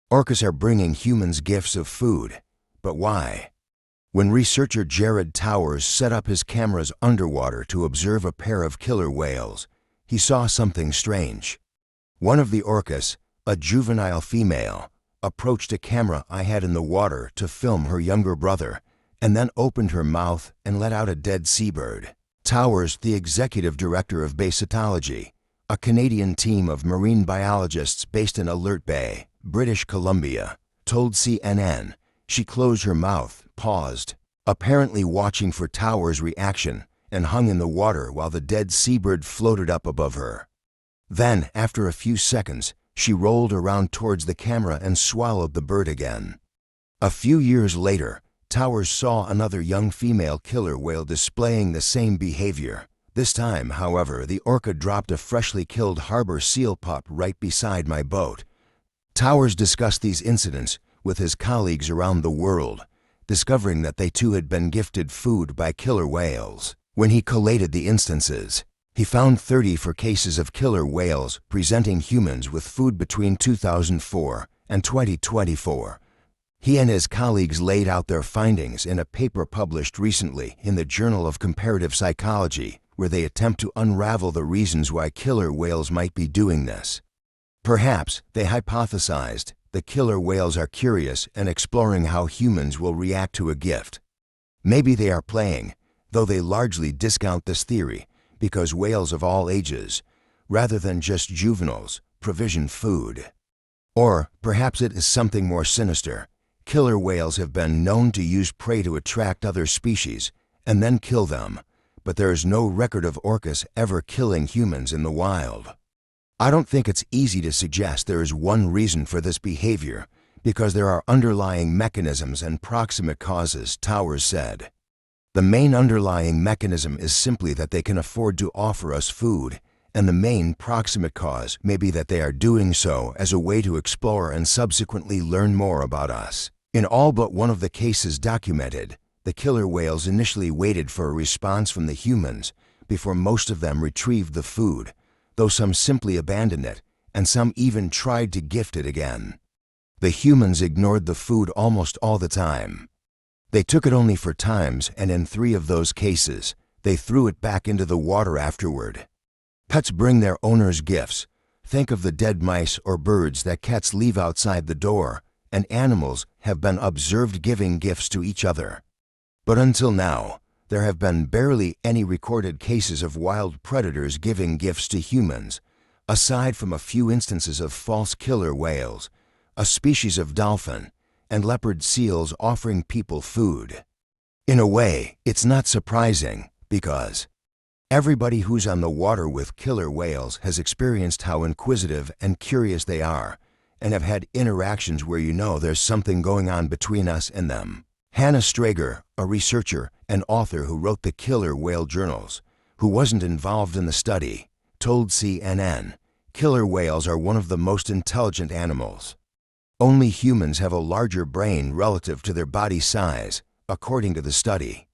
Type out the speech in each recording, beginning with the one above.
Orcas are bringing humans gifts of food. But why? When researcher Jared Towers set up his cameras underwater to observe a pair of killer whales, he saw something strange. One of the orcas, a juvenile female, approached a camera I had in the water to film her younger brother, and then opened her mouth and let out a dead seabird. Towers, the executive director of Basotology, a Canadian team of marine biologists based in Alert Bay, British Columbia, told CNN she closed her mouth, paused, apparently watching for Towers' reaction, and hung in the water while the dead seabird floated up above her. Then, after a few seconds, she rolled around towards the camera and swallowed the bird again. A few years later, Towers saw another young female killer whale displaying the same behavior. This time, however, the orca dropped a freshly killed harbor seal pup right beside my boat. Towers discussed these incidents with his colleagues around the world, discovering that they too had been gifted food by killer whales. When he collated the instances, he found 34 cases of killer whales presenting humans with food between 2004 and 2024. He and his colleagues laid out their findings in a paper published recently in the Journal of Comparative Psychology, where they attempt to unravel the reasons why killer whales might be doing this. Perhaps, they hypothesized, the killer whales are curious and exploring how humans will react to a gift. Maybe they are playing, though they largely discount this theory because whales of all ages, rather than just juveniles, provision food. Or perhaps it is something more sinister. Killer whales have been known to use prey to attract other species and then kill them, but there is no record of orcas ever killing humans in the wild. I don't think it's easy to suggest there is one reason for this behavior because there are underlying mechanisms and proximate causes, Towers said. The main underlying mechanism is simply that they can afford to offer us food, and the main proximate cause may be that they are doing so as a way to explore and subsequently learn more about us. In all but one of the cases documented, the killer whales initially waited for a response from the humans before most of them retrieved the food, though some simply abandoned it, and some even tried to gift it again. The humans ignored the food almost all the time. They took it only for times, and in 3 of those cases, they threw it back into the water afterward. Pets bring their owners gifts. Think of the dead mice or birds that cats leave outside the door, and animals have been observed giving gifts to each other. But until now, there have been barely any recorded cases of wild predators giving gifts to humans, aside from a few instances of false killer whales, a species of dolphin, and leopard seals offering people food. In a way, it's not surprising because everybody who's on the water with killer whales has experienced how inquisitive and curious they are, and have had interactions where you know there's something going on between us and them. Hannah Strager, a researcher and author who wrote the Killer Whale Journals, who wasn't involved in the study, told CNN, killer whales are one of the most intelligent animals. Only humans have a larger brain relative to their body size, according to the study.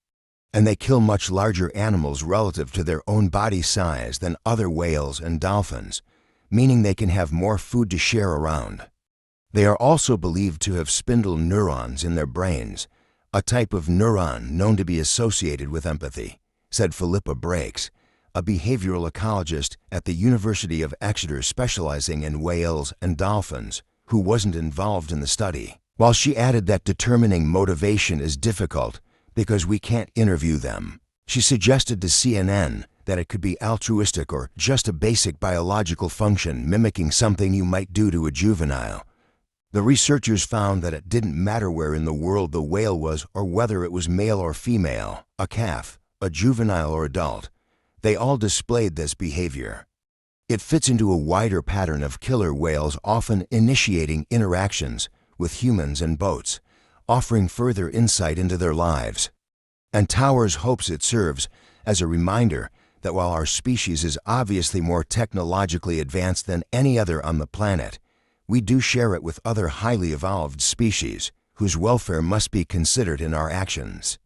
And they kill much larger animals relative to their own body size than other whales and dolphins, meaning they can have more food to share around. They are also believed to have spindle neurons in their brains, a type of neuron known to be associated with empathy, said Philippa Brakes, a behavioral ecologist at the University of Exeter specializing in whales and dolphins, who wasn't involved in the study. While she added that determining motivation is difficult because we can't interview them, she suggested to CNN that it could be altruistic or just a basic biological function mimicking something you might do to a juvenile. The researchers found that it didn't matter where in the world the whale was or whether it was male or female, a calf, a juvenile or adult. They all displayed this behavior. It fits into a wider pattern of killer whales often initiating interactions with humans and boats, offering further insight into their lives. And Towers hopes it serves as a reminder that while our species is obviously more technologically advanced than any other on the planet, we do share it with other highly evolved species whose welfare must be considered in our actions.